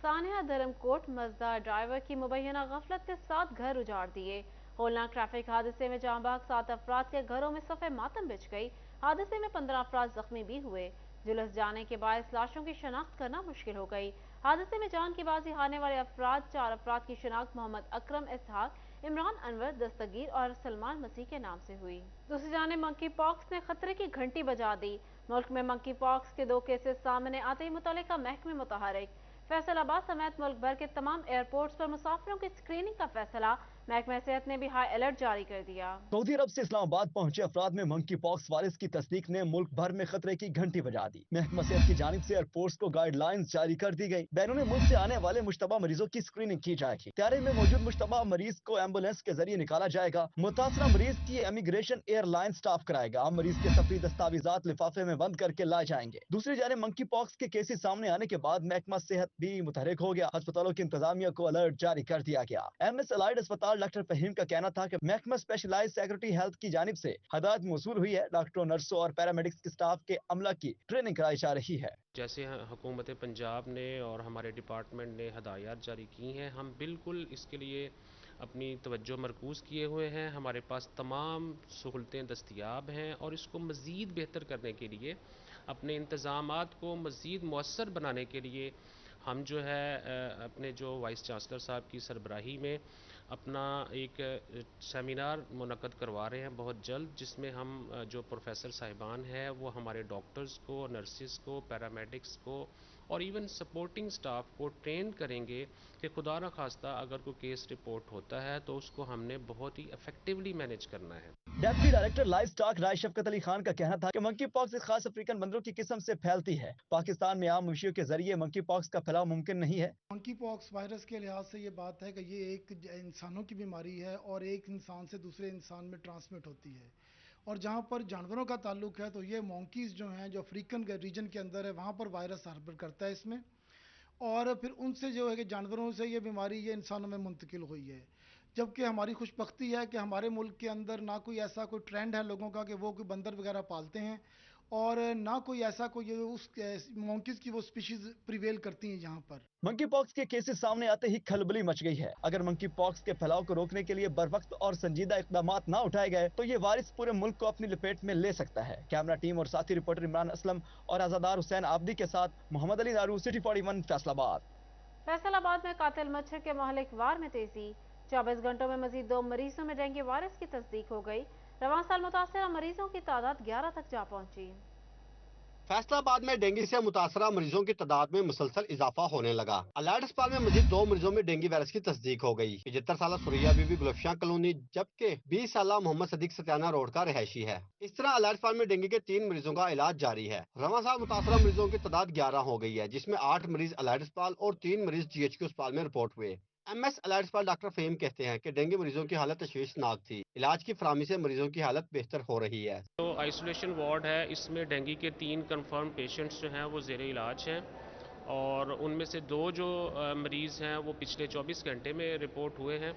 سانحہ دھرم کوٹ مزدار ڈرائیور کی مبینہ غفلت کے ساتھ گھر اجاڑ دیے۔ ہولناک ٹریفک حادثے میں جاں بحق 7 افراد کے گھروں میں صف ماتم بچھ گئی۔ حادثے میں 15 افراد زخمی بھی ہوئے۔ جلس جانے کے باعث لاشوں کی شناخت کرنا مشکل ہو گئی۔ حادثے میں جان کی بازی ہارنے والے افراد 4 افراد کی شناخت محمد اکرم اسحاق، عمران انور دستگیر اور سلمان مسیح کے نام سے ہوئی۔ دوسری جانب منکی پاکس نے خطرے کی گھنٹی بجا دی۔ ملک میں منکی پاکس کے 2 کیسز سامنے آتے ہی متعلقہ محکمے متحرک۔ فیصل آباد سمیت ملک بھر کے تمام ایئرپورٹس پر مسافروں کی اسکریننگ کا فیصلہ۔ محکمہ صحت نے بھی ہائی الرٹ جاری کر دیا۔ سعودی عرب سے اسلام آباد پہنچے افراد میں منکی پاکس وائرس کی تصدیق نے ملک بھر میں خطرے کی گھنٹی بجا دی۔ محکمہ صحت کی جانب سے ایئرپورٹس کو گائیڈ لائنز جاری کر دی گئی۔ بیرون ملک سے آنے والے مشتبہ مریضوں کی اسکریننگ کی جائے گی۔ طیارے میں موجود مشتبہ مریض کو ایمبولینس کے ذریعے نکالا جائے گا۔ متاثرہ مریض کی امیگریشن ایئر لائن سٹاف کرائے گا۔ مریض کے سفری دستاویزات لفافے میں بند کر کے لائے جائیں گے۔ دوسری جانب منکی پاکس کے کیسز سامنے آنے کے بعد محکمہ صحت بھی متحرک ہو گیا۔ ہسپتالوں کی انتظامیہ کو الرٹ جاری کر دیا گیا۔ ایم ایس الائیڈ اسپتال ڈاکٹر فہیم کا کہنا تھا کہ محکمہ اسپیشلائز سیکورٹی ہیلتھ کی جانب سے ہدایت موصول ہوئی ہے۔ ڈاکٹروں، نرسوں اور پیرامیڈکس کے سٹاف کے عملہ کی ٹریننگ کرائی جا رہی ہے۔ جیسے حکومت پنجاب نے اور ہمارے ڈپارٹمنٹ نے ہدایات جاری کی ہیں، ہم بالکل اس کے لیے اپنی توجہ مرکوز کیے ہوئے ہیں۔ ہمارے پاس تمام سہولتیں دستیاب ہیں اور اس کو مزید بہتر کرنے کے لیے، اپنے انتظامات کو مزید مؤثر بنانے کے لیے ہم جو ہے اپنے جو وائس چانسلر صاحب کی سربراہی میں اپنا ایک سیمینار منعقد کروا رہے ہیں بہت جلد، جس میں ہم جو پروفیسر صاحبان ہیں وہ ہمارے ڈاکٹرز کو، نرسز کو، پیرامیڈکس کو اور ایون سپورٹنگ سٹاف کو ٹرین کریں گے کہ خدا نخواستہ اگر کوئی کیس رپورٹ ہوتا ہے تو اس کو ہم نے بہت ہی افیکٹولی مینیج کرنا ہے۔ ڈیپٹی ڈائریکٹر لائف سٹاک رائے شفقت علی خان کا کہنا تھا کہ منکی پاکس ایک خاص افریقن بندروں کی قسم سے پھیلتی ہے۔ پاکستان میں عام مویشیوں کے ذریعے منکی پاکس کا پھیلاؤ ممکن نہیں ہے۔ منکی پاکس وائرس کے لحاظ سے یہ بات ہے کہ یہ ایک انسانوں کی بیماری ہے اور ایک انسان سے دوسرے انسان میں ٹرانسمٹ ہوتی ہے، اور جہاں پر جانوروں کا تعلق ہے تو یہ مونکیز جو ہیں جو افریقن ریجن کے اندر ہے وہاں پر وائرس ہاربر کرتا ہے اس میں، اور پھر ان سے جو ہے کہ جانوروں سے یہ بیماری یہ انسانوں میں منتقل ہوئی ہے۔ جبکہ ہماری خوش بختی ہے کہ ہمارے ملک کے اندر نہ کوئی ایسا کوئی ٹرینڈ ہے لوگوں کا کہ وہ کوئی بندر وغیرہ پالتے ہیں، اور نہ کوئی ایسا کوئی اس مونکیز کی وہ سپیشیز پریویل کرتی ہیں یہاں پر۔ منکی پاکس کے کیسز سامنے آتے ہی کھلبلی مچ گئی ہے۔ اگر منکی پاکس کے پھیلاؤ کو روکنے کے لیے بروقت اور سنجیدہ اقدامات نہ اٹھائے گئے تو یہ وائرس پورے ملک کو اپنی لپیٹ میں لے سکتا ہے۔ کیمرہ ٹیم اور ساتھی رپورٹر عمران اسلم اور آزادار حسین آبدی کے ساتھ محمد علی نارو، سٹی 41، فیصل آباد۔ فیصل آباد میں قاتل مچھر کے مہلک وار میں تیزی۔ 24 گھنٹوں میں مزید 2 مریضوں میں ڈینگی وائرس کی تصدیق ہو گئی۔ رواں سال متاثرہ مریضوں کی تعداد 11 تک جا پہنچی۔ فیصل آباد میں ڈینگی سے متاثرہ مریضوں کی تعداد میں مسلسل اضافہ ہونے لگا۔ الائیڈ اسپتال میں مزید 2 مریضوں میں ڈینگی وائرس کی تصدیق ہو گئی۔ 75 سالہ سوریا بی بی گلفشاں کالونی جبکہ 20 سالہ محمد صدیق ستیانہ روڈ کا رہائشی ہے۔ اس طرح الائیڈ اسپتال میں ڈینگی کے 3 مریضوں کا علاج جاری ہے۔ رواں سال متاثرہ مریضوں کی تعداد 11 ہو گئی ہے، جس میں 8 مریض الائیڈ اسپتال اور 3 مریض جی ایچ کیو اسپتال میں رپورٹ ہوئے۔ ایم ایس الائیڈ اسپتال ڈاکٹر فہیم کہتے ہیں کہ ڈینگی مریضوں کی حالت تشویشناک تھی۔ علاج کی فراہمی سے مریضوں کی حالت بہتر ہو رہی ہے۔ تو آئسولیشن وارڈ ہے، اس میں ڈینگی کے 3 کنفرم پیشنٹس جو ہیں وہ زیر علاج ہیں، اور ان میں سے 2 جو مریض ہیں وہ پچھلے 24 گھنٹے میں رپورٹ ہوئے ہیں،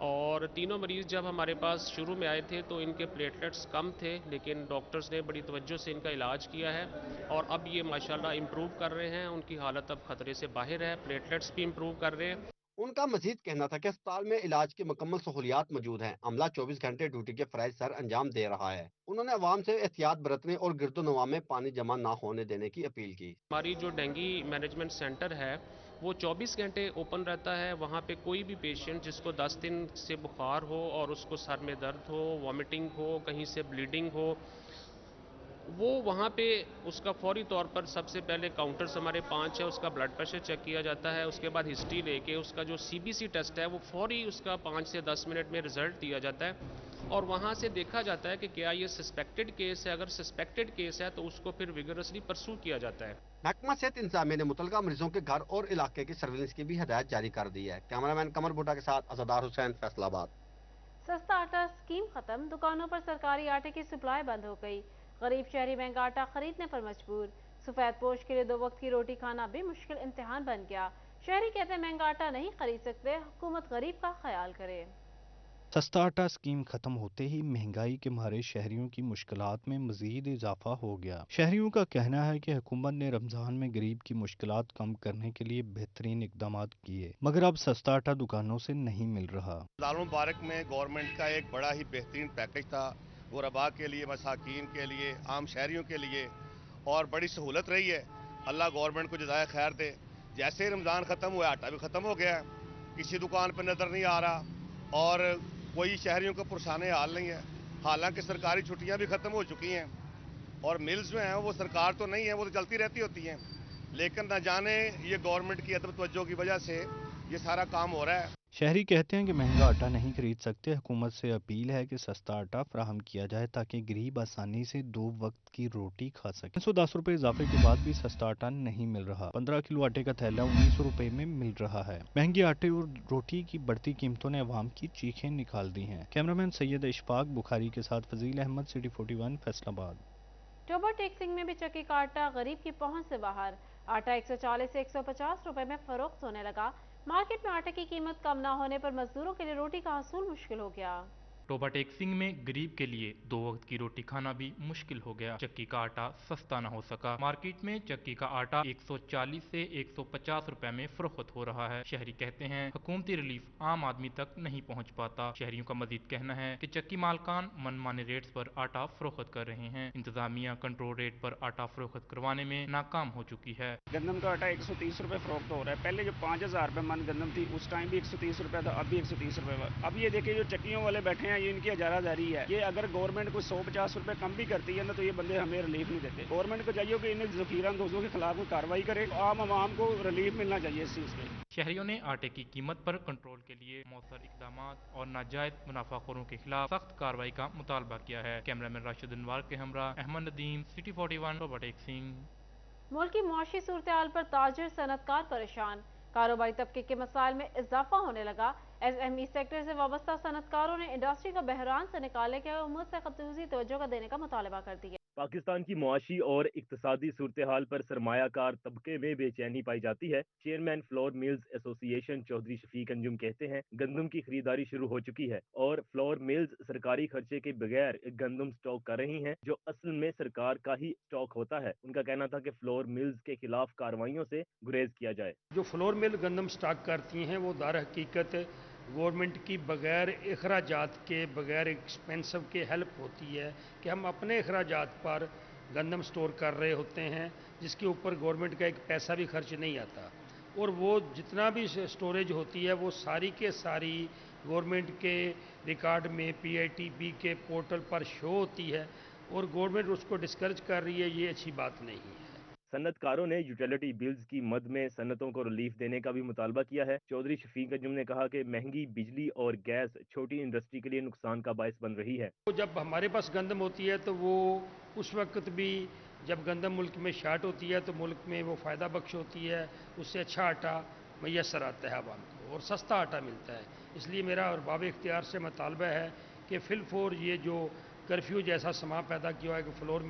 اور تینوں مریض جب ہمارے پاس شروع میں آئے تھے تو ان کے پلیٹلیٹس کم تھے، لیکن ڈاکٹرز نے بڑی توجہ سے ان کا علاج کیا ہے اور اب یہ ماشاءاللہ امپروو کر رہے ہیں۔ ان کی حالت اب خطرے سے باہر ہے، پلیٹلیٹس بھی امپروو کر رہے ہیں۔ ان کا مزید کہنا تھا کہ اسپتال میں علاج کی مکمل سہولیات موجود ہیں۔ عملہ 24 گھنٹے ڈیوٹی کے فرائض سر انجام دے رہا ہے۔ انہوں نے عوام سے احتیاط برتنے اور گرد و نواح میں پانی جمع نہ ہونے دینے کی اپیل کی۔ ہماری جو ڈینگی مینجمنٹ سینٹر ہے وہ 24 گھنٹے اوپن رہتا ہے۔ وہاں پہ کوئی بھی پیشنٹ جس کو 10 دن سے بخار ہو اور اس کو سر میں درد ہو، وامٹنگ ہو، کہیں سے بلیڈنگ ہو، وہ وہاں پہ اس کا فوری طور پر سب سے پہلے کاؤنٹرز ہمارے 5 ہے، اس کا بلڈ پریشر چیک کیا جاتا ہے، اس کے بعد ہسٹری لے کے اس کا جو سی بی سی ٹیسٹ ہے وہ فوری اس کا 5 سے 10 منٹ میں رزلٹ دیا جاتا ہے، اور وہاں سے دیکھا جاتا ہے کہ کیا یہ سسپیکٹڈ کیس ہے۔ اگر سسپیکٹڈ کیس ہے تو اس کو پھر ویگرسلی پرسو کیا جاتا ہے۔ محکمہ صحت انتظامیہ نے متعلقہ مریضوں کے گھر اور علاقے کی سرویلنس کی بھی ہدایت جاری کر دی ہے۔ کیمرہ مین قمر بھٹا کے ساتھ آزادار حسین، فیصل آباد۔ سستا آٹا اسکیم ختم، دکانوں پر سرکاری آٹے کی سپلائی بند ہو گئی۔ غریب شہری مہنگا آٹا خریدنے پر مجبور۔ سفید پوش کے لیے 2 وقت کی روٹی کھانا بھی مشکل امتحان بن گیا۔ شہری کہتے ہیں مہنگا آٹا نہیں خرید سکتے، حکومت غریب کا خیال کرے۔ सस्ता आटा स्कीम खत्म होते ही महंगाई के मारे शहरियों की मुश्किलात में मजीद इजाफा हो गया। शहरियों का कहना है कि हुकूमत ने रमजान में गरीब की मुश्किलात कम करने के लिए बेहतरीन इकदाम किए, मगर अब सस्ता आटा दुकानों से नहीं मिल रहा। रमजान मुबारक में गवर्नमेंट का एक बड़ा ही बेहतरीन पैकेज था, गुरबा के लिए, मसाकीन के लिए, आम शहरियों के लिए, और बड़ी सहूलत रही है। अल्लाह गवर्नमेंट को जज़ाए खैर दे। जैसे ही रमज़ान ख़त्म हुआ आटा भी ख़त्म हो गया, किसी दुकान पर नज़र नहीं आ रहा और कोई शहरियों को पुरसाने हाल नहीं है। हालांकि सरकारी छुट्टियां भी ख़त्म हो चुकी हैं और मिल्स जो हैं वो सरकार तो नहीं है, वो तो चलती रहती होती हैं, लेकिन न जाने ये गवर्नमेंट की अदब तवज्जो की वजह से ये सारा काम हो रहा है। शहरी कहते हैं कि महंगा आटा नहीं खरीद सकते। हुकूमत से अपील है कि सस्ता आटा फराहम किया जाए ताकि गरीब आसानी से 2 वक्त की रोटी खा सके। 110 रुपए इजाफे के बाद भी सस्ता आटा नहीं मिल रहा। 15 किलो आटे का थैला 1900 रुपए में मिल रहा है। महंगे आटे और रोटी की बढ़ती कीमतों ने अवाम की चीखें निकाल दी हैं। कैमरामैन सैयद इशफाक बुखारी के साथ फजील अहमद, सिटी 41, फैसलाबाद। टोबर टेक्सिंग में भी चक्की का आटा गरीब की पहुंच से बाहर। आटा 140 से 150 रुपए में फरोख्त होने लगा। मार्केट में आटे की कीमत कम न होने पर मजदूरों के लिए रोटी का हासिल मुश्किल हो गया। टोबा टेक्सिंग में गरीब के लिए 2 वक्त की रोटी खाना भी मुश्किल हो गया। चक्की का आटा सस्ता न हो सका। मार्केट में चक्की का आटा 140 से 150 रुपए में फरोख्त हो रहा है। शहरी कहते हैं हुकूमती रिलीफ आम आदमी तक नहीं पहुंच पाता। शहरियों का मजीद कहना है कि चक्की मालकान मनमाने रेट्स पर आटा फरोख्त कर रहे हैं। इंतजामिया कंट्रोल रेट पर आटा फरोख्त करवाने में नाकाम हो चुकी है। गंदम का आटा 130 रुपए फरोख्त हो रहा है। पहले जो 5000 रुपए मन गंदम थी उस टाइम भी 130 रुपए था, अब भी 130 रुपए। अब ये देखिए जो चक्कियों वाले बैठे हैं ये इनकी इजारादारी है। ये अगर गवर्नमेंट को 150 रुपए कम भी करती है ना तो ये बंदे हमें रिलीफ नहीं देते। गवर्नमेंट को चाहिए कि इन ज़खीरांदोज़ों के खिलाफ कार्रवाई करे। आम आवाम को रिलीफ मिलना चाहिए इस चीज़ पे। शहरियों ने आटे की कीमत पर कंट्रोल के लिए मौसर इकदाम और नाजायज मुनाफाखोरों के खिलाफ सख्त कार्रवाई का मुतालबा किया है। कैमरामैन राशिद अनवार के हमरा अहमद नदीम, सिटी 41, टोबा टेक्सिंग। मुल्क की मुआशी सूरत-ए-हाल पर ताजिर सनतकार परेशान। कारोबारी तबके के मसाइल में इजाफा होने लगा। SME सेक्टर से वाबस्ता सनतकारों ने इंडस्ट्री का बहरान से निकालने के हुकूमत से खसूसी तवज्जो का देने का मुतालबा कर दिया। पाकिस्तान की मुआशी और इक्तसादी सूरत हाल पर सरमायाकार तबके में बेचैनी पाई जाती है। Chairman flour mills association Chaudhry Shafiq Anjum कहते हैं गंदम की खरीदारी शुरू हो चुकी है और फ्लोर मिल्स सरकारी खर्चे के बगैर गंदम स्टॉक कर रही हैं जो असल में सरकार का ही स्टॉक होता है। उनका कहना था कि फ्लोर मिल्स के खिलाफ कार्रवाइयों से गुरेज किया जाए। जो फ्लोर मिल गंदम स्टॉक करती हैं वो दर हकीकत गवर्नमेंट की बगैर अखराजात के, बगैर एक्सपेंसिव के हेल्प होती है कि हम अपने अखराजात पर गंदम स्टोर कर रहे होते हैं जिसके ऊपर गवर्नमेंट का एक पैसा भी खर्च नहीं आता और वो जितना भी स्टोरेज होती है वो सारी के सारी गवर्नमेंट के रिकॉर्ड में PITB के पोर्टल पर शो होती है और गवर्नमेंट उसको डिस्करेज कर रही है। ये अच्छी बात नहीं है। सन्नतकारों ने यूटिलिटी बिल्स की मद में सन्नतों को रिलीफ देने का भी मुतालबा किया है। चौधरी शफीक अंजुम ने कहा कि महंगी बिजली और गैस छोटी इंडस्ट्री के लिए नुकसान का बायस बन रही है। जब हमारे पास गंदम होती है तो वो उस वक्त भी जब गंदम मुल्क में शार्ट होती है तो मुल्क में वो फ़ायदा बख्श होती है, उससे अच्छा आटा मैसर आता है आवाम को और सस्ता आटा मिलता है। इसलिए मेरा और बाब इख्तियार से मुतालबा है कि फिलफोर ये जो कर्फ्यू जैसा समा पैदा किया है कि फ्लोर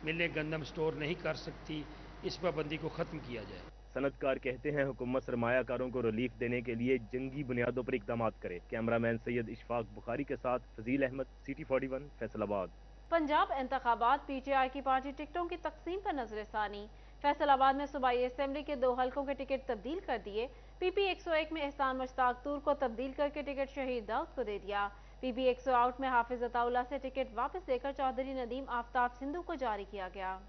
मिलें गंदम स्टोर नहीं कर सकती, इस पाबंदी को ख़त्म किया जाए। सनतकार कहते हैं हुकूमत सरमायाकारों को रिलीफ देने के लिए जंगी बुनियादों पर इकदाम करे। कैमरामैन सैयद इशफाक बुखारी के साथ फजील अहमद, सिटी 41, फैसलाबाद। पंजाब इंतखाबात PTI की पार्टी टिकटों की तकसीम पर नजरसानी। फैसलाबाद में सूबाई असेंबली के 2 हलकों के टिकट तब्दील कर दिए। PP 101 में एहसान मुश्ताक तूर को तब्दील करके टिकट शहीद दाऊद को दे दिया। PP 108 में हाफिज अताउल्लाह से टिकट वापस लेकर चौधरी नदीम आफ्ताब सिंधु को जारी किया गया।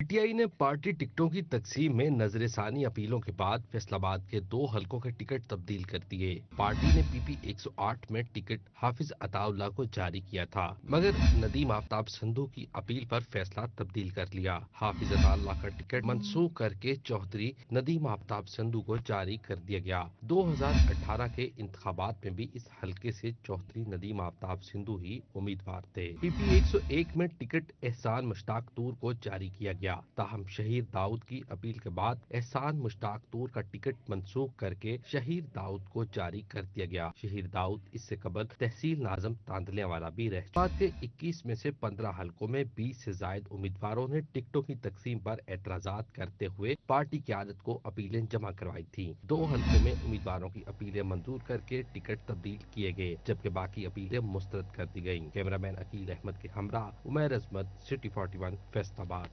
PTI ने पार्टी टिकटों की तकसीम में नजरसानी अपीलों के बाद फैसलाबाद के 2 हलकों के टिकट तब्दील कर दिए। पार्टी ने PP 108 में टिकट हाफिज अताउल्लाह को जारी किया था मगर नदीम आफ्ताब सिंधु की अपील पर फैसला तब्दील कर लिया। हाफिज अताउल्लाह का टिकट मनसूख करके चौधरी नदीम आफ्ताब सिंधु को जारी कर दिया गया। 2018 के इंतखाबात में भी इस हलके से चौधरी नदीम आफ्ताब सिंधु ही उम्मीदवार थे। PP 101 में टिकट एहसान मुश्ताक तूर को जारी किया गया। गया। ताहम शहीद दाऊद की अपील के बाद एहसान मुश्ताक तूर का टिकट मंसूख करके शहीद दाऊद को जारी कर दिया गया। शहीद दाऊद इससे कबल तहसील नाजम तांदलिया वाला भी रह चुका। के 21 में से 15 हलकों में 20 से जायद उम्मीदवारों ने टिकटों की तकसीम पर एतराजात करते हुए पार्टी क़यादत को अपीलें जमा करवाई थी। 2 हलकों में उम्मीदवारों की अपीलें मंजूर करके टिकट तब्दील किए गए, जबकि बाकी अपीलें मुस्तरद कर दी गयी। कैमरामैन अकील अहमद के हमरा उमैर अजमत, सिटी 41 फैसलाबाद।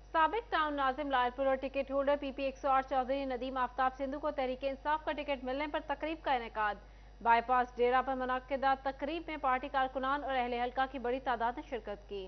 साबिक टाउन नाजिम लालपुर और ticket holder PP 108 Chaudhry Nadeem Aftab Sindhu को तहरीक इंसाफ का टिकट मिलने पर तकरीब का इनेकाद। बाईपास डेरा पर मुनक्किदा तकरीब में पार्टी कारकुनान और अहले हल्का की बड़ी तादाद ने शिरकत की।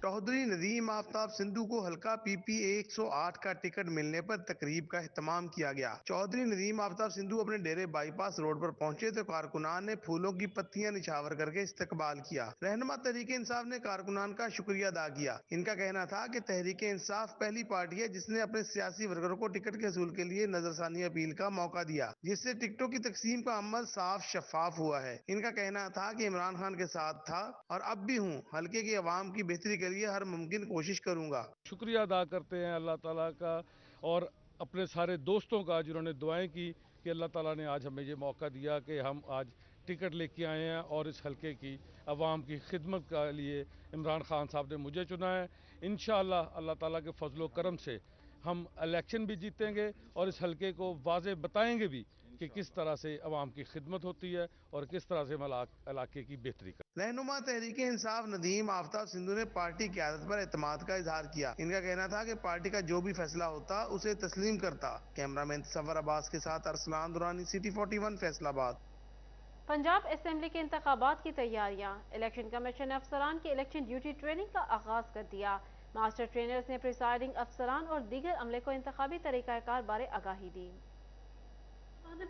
चौधरी नदीम आफ्ताब सिंधु को हल्का पीपी 108 का टिकट मिलने पर तकरीब का एहतमाम किया गया। चौधरी नदीम आफ्ताब सिंधु अपने डेरे बाईपास रोड पर पहुंचे तो कारकुनान ने फूलों की पत्तियां निछावर करके इस्तकबाल किया। रहनुमा तहरीक इंसाफ ने कारकुनान का शुक्रिया अदा किया। इनका कहना था कि तहरीक इंसाफ पहली पार्टी है जिसने अपने सियासी वर्करों को टिकट के हसूल के लिए नजरसानी अपील का मौका दिया, जिससे टिकटों की तकसीम का अमल साफ शफाफ हुआ है। इनका कहना था कि इमरान खान के साथ था और अब भी हूँ, हल्के की आवाम की बेहतरी के लिए हर मुमकिन कोशिश करूंगा। शुक्रिया अदा करते हैं अल्लाह ताला का और अपने सारे दोस्तों का जिन्होंने दुआएं की कि अल्लाह ताला ने आज हमें ये मौका दिया कि हम आज टिकट लेके आए हैं और इस हल्के की आवाम की खिदमत के लिए इमरान खान साहब ने मुझे चुना है। इंशाअल्लाह अल्लाह ताला के फजलो करम से हम इलेक्शन भी जीतेंगे और इस हल्के को वाज़े बताएंगे भी कि किस तरह से अवाम की खिदमत होती है और किस तरह से हम इलाके की बेहतरी कर। रहनुमा तहरीक इंसाफ नदीम आफ्ताब सिंधु ने पार्टी की क़यादत पर एतमाद का इजहार किया। इनका कहना था कि पार्टी का जो भी फैसला होता उसे तस्लीम करता। कैमरामैन सफर अब्बास के साथ अरसलान दुरानी, सिटी 41 फैसलाबाद। पंजाब असेंबली के इंतखाबात की तैयारियां। इलेक्शन कमीशन ने अफसरान की इलेक्शन ड्यूटी ट्रेनिंग का आगाज कर दिया। मास्टर ट्रेनर्स ने प्रिसाइडिंग अफसरान और दीगर अमले को इंतखाबी तरीकाकार बारे आगाही दी।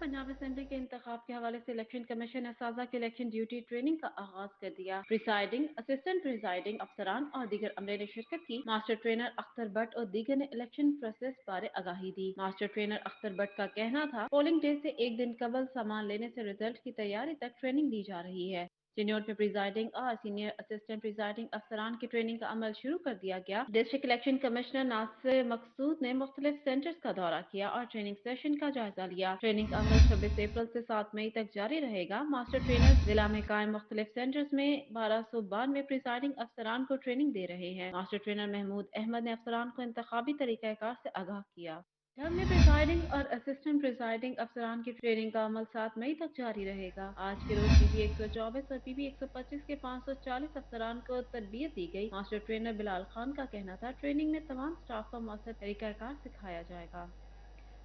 पंजाब असेंबली के इंतखाब के हवाले से इलेक्शन कमीशन ने साजा की इलेक्शन ड्यूटी ट्रेनिंग का आगाज कर दिया। प्रिसाइडिंग, असिस्टेंट प्रिसाइडिंग अफसरान और दीगर अमले ने शिरकत की। मास्टर ट्रेनर अख्तर भट्ट और दीगर ने इलेक्शन प्रोसेस बारे आगाही दी। मास्टर ट्रेनर अख्तर भट्ट का कहना था पोलिंग डे से एक दिन कबल सामान लेने से रिजल्ट की तैयारी तक ट्रेनिंग दी जा रही है। सीनियर में प्रिजाइडिंग और सीनियर असिस्टेंट प्रिजाइडिंग अफसरान की ट्रेनिंग का अमल शुरू कर दिया गया। डिस्ट्रिक्ट इलेक्शन कमिश्नर नासिर मकसूद ने मुख्तलिफ सेंटर्स का दौरा किया और ट्रेनिंग सेशन का जायजा लिया। ट्रेनिंग का अमल 26 अप्रैल से 7 मई तक जारी रहेगा। मास्टर ट्रेनर जिला में कायम मुख्तलिफ सेंटर्स में 1292 प्रिजाइडिंग अफसरान को ट्रेनिंग दे रहे हैं। मास्टर ट्रेनर महमूद अहमद ने अफसरान को इंतखाबी तरीकाकार से आगाह किया। ढंग में प्रिसाइडिंग और असिस्टेंट प्रिसाइडिंग अफसरान की ट्रेनिंग का अमल 7 मई तक जारी रहेगा। आज के रोज पीपी 124 और पीपी 125 के 540 अफसरान को तरबियत दी गई। मास्टर ट्रेनर बिलाल खान का कहना था ट्रेनिंग में तमाम स्टाफ को मौसर तरीकाकार सिखाया जाएगा।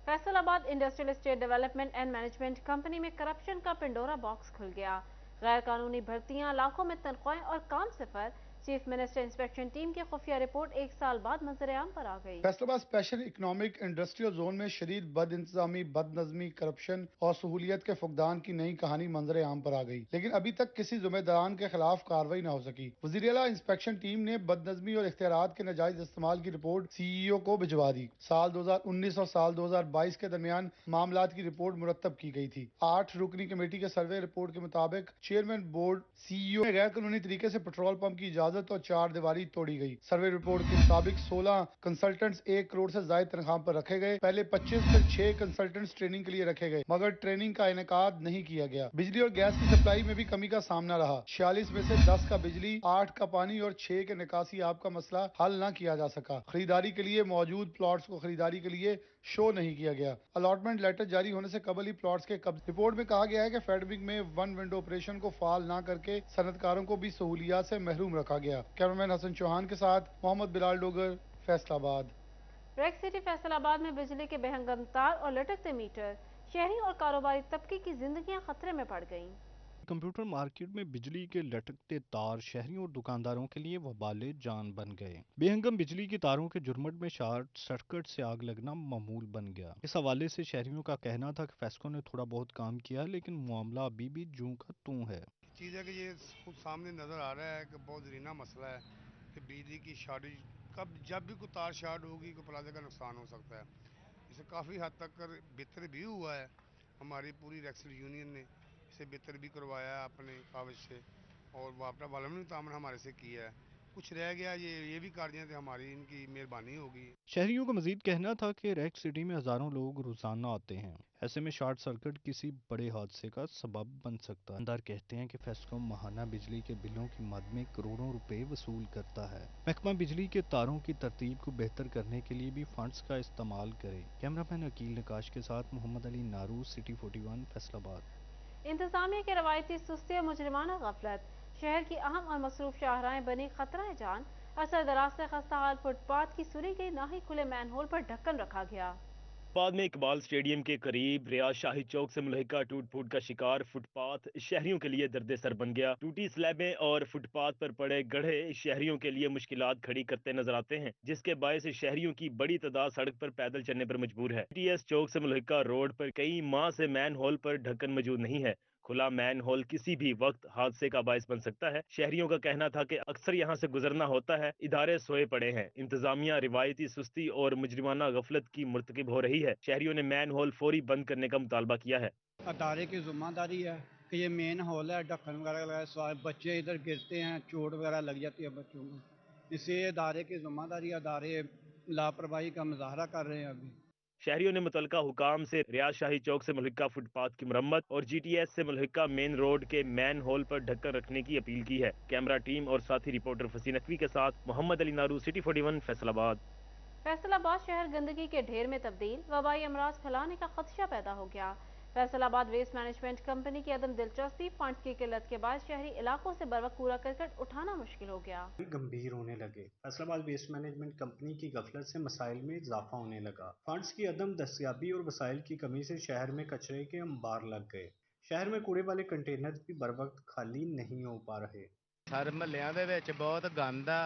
Faisalabad industrial estate development and management company में करप्शन का पिंडोरा बॉक्स खुल गया। गैर कानूनी भर्तियां, लाखों में तनख्वाहें और काम सिफर। चीफ मिनिस्टर इंस्पेक्शन टीम की खुफिया रिपोर्ट 1 साल बाद मंजर-ए-आम पर आ गई। Faisalabad special economic industrial zone में शदीद बद इंतजामी, बदनजमी, करप्शन और सहूलियत के फुकदान की नई कहानी मंजर-ए-आम पर आ गई, लेकिन अभी तक किसी जिम्मेदारान के खिलाफ कार्रवाई न हो सकी। वज़ीर-ए-आला इंस्पेक्शन टीम ने बदनजमी और इख्तियारात के नाजायज इस्तेमाल की रिपोर्ट CEO को भिजवा दी। साल 2019 और साल 2022 के दरमियान मामलात की रिपोर्ट मुरतब की गई थी। 8 रुकनी कमेटी के सर्वे रिपोर्ट के मुताबिक चेयरमैन बोर्ड CEO ने गैर कानूनी तरीके से पेट्रोल पंप की इजाजत और 4 दीवारी तोड़ी गई। सर्वे रिपोर्ट के मुताबिक 16 कंसल्टेंट्स 1 करोड़ से ज्यादा तनख्वाह पर रखे गए। पहले 25 फिर 6 कंसल्टेंट्स ट्रेनिंग के लिए रखे गए, मगर ट्रेनिंग का इनेकाद नहीं किया गया। बिजली और गैस की सप्लाई में भी कमी का सामना रहा। 46 में से 10 का बिजली, 8 का पानी और 6 के निकासी आप का मसला हल न किया जा सका। खरीदारी के लिए मौजूद प्लॉट्स को खरीदारी के लिए शो नहीं किया गया। अलॉटमेंट लेटर जारी होने से कबल ही प्लॉट्स के कब्जे। रिपोर्ट में कहा गया है कि फेडरिक में वन विंडो ऑपरेशन को फाल न करके सनतकारों को भी सहूलियात से महरूम रखा गया। कैमरामैन हसन चौहान के साथ मोहम्मद बिलाल डोगर, फैसलाबाद। ब्रेक सिटी फैसलाबाद में बिजली के बेहंगम तार और लटकते मीटर, शहरी और कारोबारी तबके की जिंदगियां खतरे में पड़ गईं। कंप्यूटर मार्केट में बिजली के लटकते तार शहरियों और दुकानदारों के लिए वबाले जान बन गए। बेहंगम बिजली की तारों के झुरमुट में शॉर्ट सर्किट से आग लगना मामूल बन गया। इस हवाले से शहरियों का कहना था कि फेस्को ने थोड़ा बहुत काम किया, लेकिन मामला अभी भी जूं का तूं है। चीज़ है कि ये खुद सामने नज़र आ रहा है कि बहुत ज़रीना मसला है कि बिजली की शॉर्टेज कब जब भी कोई तार शॉर्ट होगी कोई प्लाजा का नुकसान हो सकता है। इसे काफ़ी हद तक बेहतर भी हुआ है। हमारी पूरी रेक्सल यूनियन ने इसे बेहतर भी करवाया है अपने कागज से, और वापटा वालों ने तामन हमारे से किया है कुछ रह गया ये भी कर दें तो हमारी इनकी मेहरबानी होगी। शहरियों का मजीद कहना था कि रेक सिटी में हजारों लोग रोजाना आते हैं, ऐसे में शॉर्ट सर्किट किसी बड़े हादसे का सबब बन सकता है। दुकानदार कहते हैं कि फेस्कॉम माहाना बिजली के बिलों की मद में करोड़ों रुपए वसूल करता है। महकमा बिजली के तारों की तरतीब को बेहतर करने के लिए भी फंड्स का इस्तेमाल करे। कैमरामैन अकील नकाश के साथ मोहम्मद अली नारू, सिटी 41 फैसलाबाद। इंतजामिया की रवायती सुस्ती और मुजरिमाना गफलत, शहर की अहम और मसरूफ शाहराहें बनी खतरा जान। असर दराज से खस्ता हाल फुटपाथ की सुरी गई, ना ही खुले मैन होल पर ढक्कन रखा गया। बाद में इकबाल स्टेडियम के करीब रियाज शाही चौक से मुल्हिका टूट फूट का शिकार फुटपाथ शहरियों के लिए दर्द सर बन गया। टूटी स्लैबें और फुटपाथ पर पड़े गड्ढे शहरियों के लिए मुश्किलात खड़ी करते नजर आते हैं, जिसके बायस शहरियों की बड़ी तादाद सड़क पर पैदल चलने पर मजबूर है। टीएस चौक से मुल्हिका रोड पर कई माह से मैन होल पर ढक्कन मौजूद नहीं है। खुला मैन होल किसी भी वक्त हादसे का बायस बन सकता है। शहरियों का कहना था कि अक्सर यहाँ से गुजरना होता है, इदारे सोए पड़े हैं। इंतजामिया रिवायती सुस्ती और मुजरिमाना गफलत की मुर्तकिब हो रही है। शहरियों ने मैन होल फौरी बंद करने का मुतालबा किया है। अदारे की जिम्मेदारी है कि ये मेन हॉल है, ढक्कन वगैरह लगाए, बच्चे इधर गिरते हैं, चोट वगैरह लग जाती है बच्चों को, इसलिए अदारे की जिम्मेदारी, अदारे लापरवाही का मुजाहरा कर रहे हैं। अभी शहरियों ने मुतलका हुकाम से रियाज शाही चौक से मुल्हिका फुटपाथ की मरम्मत और जीटीएस से मुल्हिका मेन रोड के मैन होल पर ढक्कन रखने की अपील की है। कैमरा टीम और साथी रिपोर्टर फसी नकवी के साथ मोहम्मद अली नारू, सिटी 41 फैसलाबाद। फैसलाबाद शहर गंदगी के ढेर में तब्दील, वबाई अमराज फैलाने का खदशा पैदा हो गया। फैसलाबाद वेस्ट मैनेजमेंट कंपनी की अदम दिलचस्पी, फंड्स की किल्लत के बाद शहरी इलाकों से बर वक्त कूड़ा करकट उठाना मुश्किल हो गया। गंभीर होने लगे। फैसलाबाद वेस्ट मैनेजमेंट कंपनी की गफलत से मसाइल में इजाफा होने लगा। फंड्स की अदम दस्तयाबी और वसाइल की कमी से शहर में कचरे के अंबार लग गए। शहर में कूड़े वाले कंटेनर भी बर वक्त खाली नहीं हो पा रहे। हर महल्लिਆਂ ਦੇ ਵਿੱਚ ਬਹੁਤ गंद आ,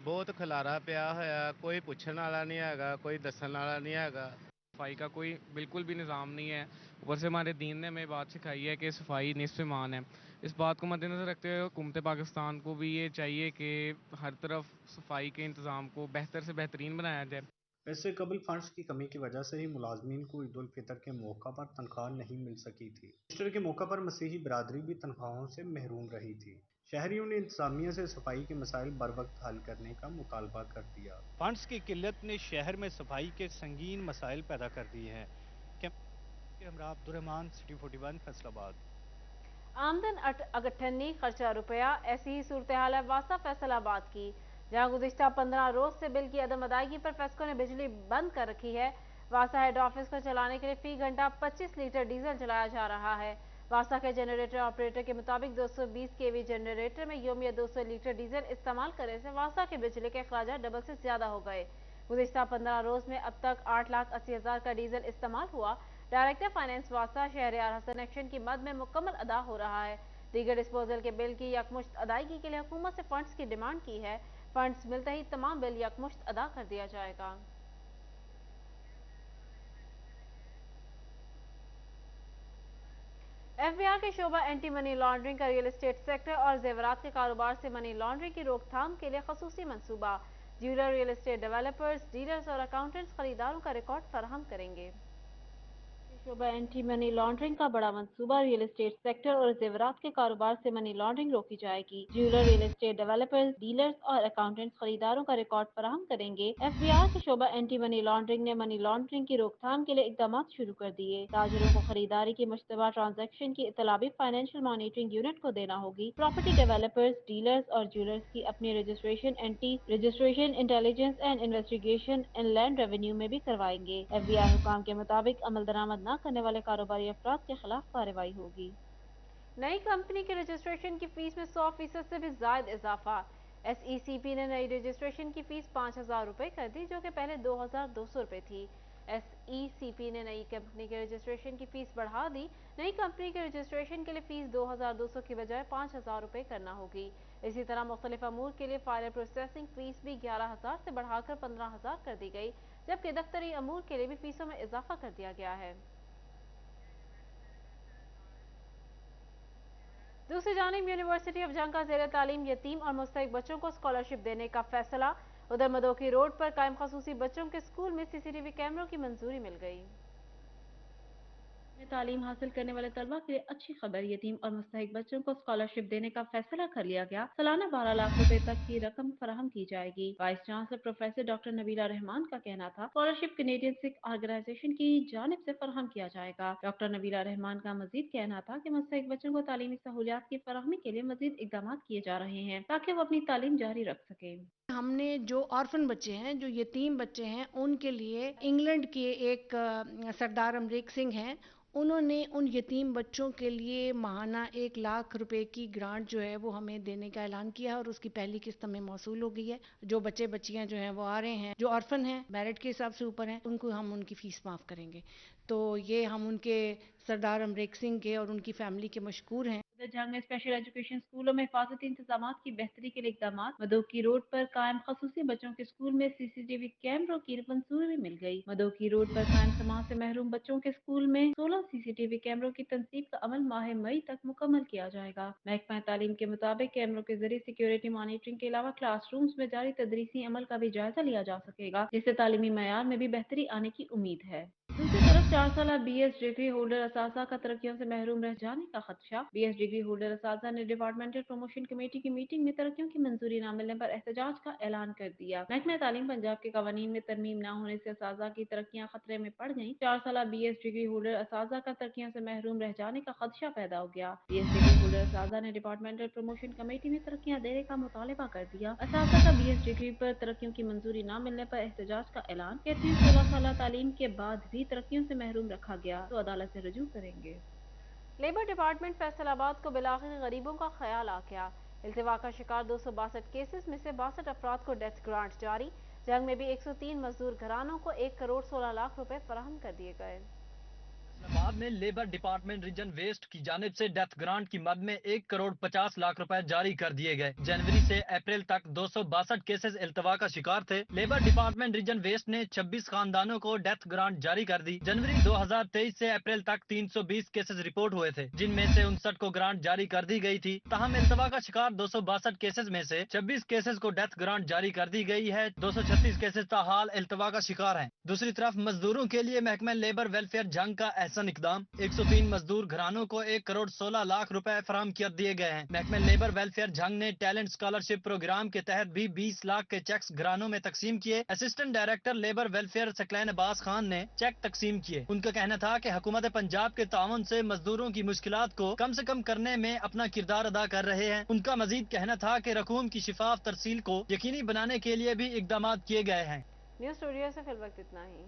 बहुत खलारा पिया होया, कोई पूछने वाला नहीं हैगा, कोई दसन वाला नहीं हैगा। सफाई का कोई बिल्कुल भी निज़ाम नहीं है। ऊपर से हमारे दीन ने हमें बात सिखाई है कि सफाई निस्फ़ ईमान है। इस बात को मद्देनज़र रखते हुए हुकूमत पाकिस्तान को भी ये चाहिए कि हर तरफ सफाई के इंतज़ाम को बेहतर से बेहतरीन बनाया जाए। वैसे कबल फंड्स की कमी की वजह से ही मुलाजमीन को ईद उल फितर के मौका पर तनख्वाह नहीं मिल सकी थी। ईस्टर के मौका पर मसीही बरादरी भी तनख्वाहों से महरूम रही थी। शहरियों ने इंतजामिया से सफाई के मसाइल बर वक्त हल करने का मुतालबा कर दिया। फंड्स की किल्लत ने शहर में सफाई के संगीन मसाइल पैदा कर दिए हैं। Camera Abdurrahman, city 41 Faisalabad. आमदन अगठन्नी, खर्चा रुपया, ऐसी ही सूरत हाल है वासा फैसलाबाद की, जहां गुज़िश्ता 15 रोज से बिल की अदम अदायगी पर फेस्को ने बिजली बंद कर रखी है। वासा हेड ऑफिस को चलाने के लिए फी घंटा 25 लीटर डीजल चलाया जा रहा है। वासा के जनरेटर ऑपरेटर के मुताबिक 220 केवी जनरेटर में योमिया 200 लीटर डीजल इस्तेमाल करने से वासा के बिजली के अखराजात डबल से ज्यादा हो गए। गुज़िश्ता 15 रोज में अब तक 8,80,000 का डीजल इस्तेमाल हुआ। डायरेक्टर फाइनेंस वासा शहरयार हसन एक्शन की मद में मुकम्मल अदा हो रहा है। दीगर डिस्पोजल के बिल की यकमुश्त अदायगी के लिए हुकूमत से फंड्स की डिमांड की है। फंड्स मिलते ही तमाम बिल यकमुश्त अदा कर दिया जाएगा। एफबीआर के शोबा एंटी मनी लॉन्ड्रिंग का रियल एस्टेट सेक्टर और जेवरात के कारोबार से मनी लॉन्ड्रिंग की रोकथाम के लिए खसूसी मंसूबा। Jeweller, real estate developers, dealers और अकाउंटेंट्स खरीदारों का रिकॉर्ड फराहम करेंगे। शोबा एंटी मनी लॉन्ड्रिंग का बड़ा मंसूबा, रियल एस्टेट सेक्टर और जेवरात के कारोबार से मनी लॉन्ड्रिंग रोकी जाएगी। Jeweller, real estate developers, dealers और अकाउंटेंट्स खरीदारों का रिकॉर्ड फराहम करेंगे। एफबीआर के शोबा एंटी मनी लॉन्ड्रिंग ने मनी लॉन्ड्रिंग की रोकथाम के लिए इकदाम शुरू कर दिए। ताजरों को खरीदारी की मुश्तबा ट्रांजैक्शन की इतला भी फाइनेंशियल मॉनिटरिंग यूनिट को देना होगी। प्रॉपर्टी डेवलपर्स, डीलर्स और ज्यूलर्स की अपनी registration intelligence and investigation inland revenue में भी करवाएंगे। एफबीआर हुकाम के मुताबिक अमल दरामद न करने वाले कारोबारी अफराद के खिलाफ कार्रवाई होगी। नई कंपनी के रजिस्ट्रेशन की फीस में 100% से भी ज्यादा इजाफा। एसईसीपी ने नई रजिस्ट्रेशन की फीस 5,000 रुपए कर दी, जो कि पहले 2,200 रुपए थी। एसईसीपी ने नई कंपनी के रजिस्ट्रेशन की फीस बढ़ा दी। नई कंपनी के रजिस्ट्रेशन के लिए फीस 2,200 की बजाय 5,000 रुपए करना होगी। इसी तरह मुख्तलिफ अमूर के लिए फाइनल प्रोसेसिंग फीस भी 11,000 से बढ़ाकर 15,000 कर दी गई, जबकि दफ्तरी अमूर के लिए भी फीसों में इजाफा कर दिया गया है। दूसरी जानिब यूनिवर्सिटी ऑफ जंग का ज़ेर तालीम यतीम और मुस्तहिक बच्चों को स्कॉलरशिप देने का फैसला। उधर मदोकी रोड पर कायम खसूसी बच्चों के स्कूल में सीसीटीवी कैमरों की मंजूरी मिल गई। तालीम हासिल करने वाले तलबा के लिए अच्छी खबर, यतीम और मुस्तहिक बच्चों को स्कॉलरशिप देने का फैसला कर लिया गया। सालाना 12 लाख रुपए तक की रकम फराहम की जाएगी। Vice chancellor professor doctor Nabila Rahman का कहना था, स्कॉलरशिप कैनेडियन सिख ऑर्गेनाइजेशन की जानिब से फराहम किया जाएगा। डॉक्टर नबीला रहमान का मजीद कहना था कि मुस्तहिक बच्चों को तालीमी सहूलियात की फराहमी के लिए मजीद इकदाम किए जा रहे हैं ताकि वो अपनी तालीम जारी रख सके। हमने जो ऑर्फन बच्चे हैं, जो यतीम बच्चे हैं, उनके लिए इंग्लैंड के एक सरदार अमरीक सिंह हैं, उन्होंने उन यतीम बच्चों के लिए माहाना 1 लाख रुपए की ग्रांट जो है वो हमें देने का ऐलान किया है और उसकी पहली किस्त हमें मौसूल हो गई है। जो बच्चे बच्चियां जो हैं वो आ रहे हैं, जो ऑर्फन हैं, मेरिट के हिसाब से ऊपर हैं, उनको हम उनकी फीस माफ़ करेंगे। तो ये हम उनके सरदार अमरीक सिंह के और उनकी फैमिली के मशकूर हैं। जंग में स्पेशल एजुकेशन स्कूलों में हिफाजती इंतजाम की बेहतरी के लिए इकदाम। मदोकी रोड पर कायम खसूसी बच्चों के स्कूल में CCTV कैमरों की मंजूरी भी मिल गई। मदोकी रोड पर कायम समाज से महरूम बच्चों के स्कूल में 16 CCTV कैमरों की तनसीब का अमल माह मई तक मुकम्मल किया जाएगा। महकमा तालीम के मुताबिक कैमरों के जरिए सिक्योरिटी मॉनिटरिंग के अलावा क्लासरूम्स में जारी तदरीसी अमल का भी जायजा लिया जा सकेगा, जिससे तालीमी मयार में भी बेहतरी आने की उम्मीद है। दूसरी तरफ 4 साल BS डिग्री होल्डर असासा का तरक्कियों से महरूम रह जाने का खदशा। BS डिग्री होल्डर असासा ने डिपार्टमेंटल प्रमोशन कमेटी की मीटिंग में तरक्कियों की मंजूरी न मिलने पर एहतजाज का ऐलान कर दिया। महकमा तालीम पंजाब के कवानीन में तरमीम न होने से असासा की तरक्कियां खतरे में पड़ गईं। 4 साल BS डिग्री होल्डर असासा का तरक्कियों से महरूम रह जाने का खदशा पैदा हो गया। BS डिग्री होल्डर असासा ने डिपार्टमेंटल प्रमोशन कमेटी में तरक्कियां देने का मुतालबा कर दिया। असासा का BS डिग्री पर तरक्कियों की मंजूरी न मिलने पर एहतजाज का ऐलान। कहते हैं 16 साल तालीम के बाद भी तरक्कियों से महरूम रखा गया तो अदालत से रजू करेंगे। लेबर डिपार्टमेंट फैसलाबाद को बिलाखिर गरीबों का ख्याल आ गया। इल्तिवा का शिकार 262 केसेस में से 62 अफराद को डेथ ग्रांट जारी। जंग में भी 103 मजदूर घरानों को 1 करोड़ 16 लाख रुपए फराहम कर दिए गए। बाद में लेबर डिपार्टमेंट रीजन वेस्ट की जानिब से डेथ ग्रांट की मद में 1 करोड़ 50 लाख रुपए जारी कर दिए गए। जनवरी से अप्रैल तक 262 केसेस इल्तवा का शिकार थे। लेबर डिपार्टमेंट रीजन वेस्ट ने 26 खानदानों को डेथ ग्रांट जारी कर दी। जनवरी 2023 से अप्रैल तक 320 केसेस रिपोर्ट हुए थे, जिनमें से 59 को ग्रांट जारी कर दी गई थी। तहम इल्तवा का शिकार 262 केसेस में से 26 केसेस को डेथ ग्रांट जारी कर दी गई है। 236 केसेस ताहाल इल्तवा का शिकार हैं। दूसरी तरफ मजदूरों के लिए महकमा लेबर वेलफेयर जंग का इकदाम 103 मजदूर घरानों को 1 करोड़ 16 लाख रुपए फराहम कर दिए गए हैं। महकमा लेबर वेलफेयर जंग ने टैलेंट स्कॉलरशिप प्रोग्राम के तहत भी 20 लाख के चेक्स घरानों में तकसीम किए। Assistant director labour welfare Saqlain Abbas Khan ने चेक तकसीम किए। उनका कहना था कि हुकूमत पंजाब के ताउन से मजदूरों की मुश्किलात को कम से कम करने में अपना किरदार अदा कर रहे हैं। उनका मजीद कहना था कि रकूम की शिफाफ तरसील को यकीनी बनाने के लिए भी इकदाम किए गए हैं। न्यूज़ स्टूडियो से फिल वक्त इतना ही।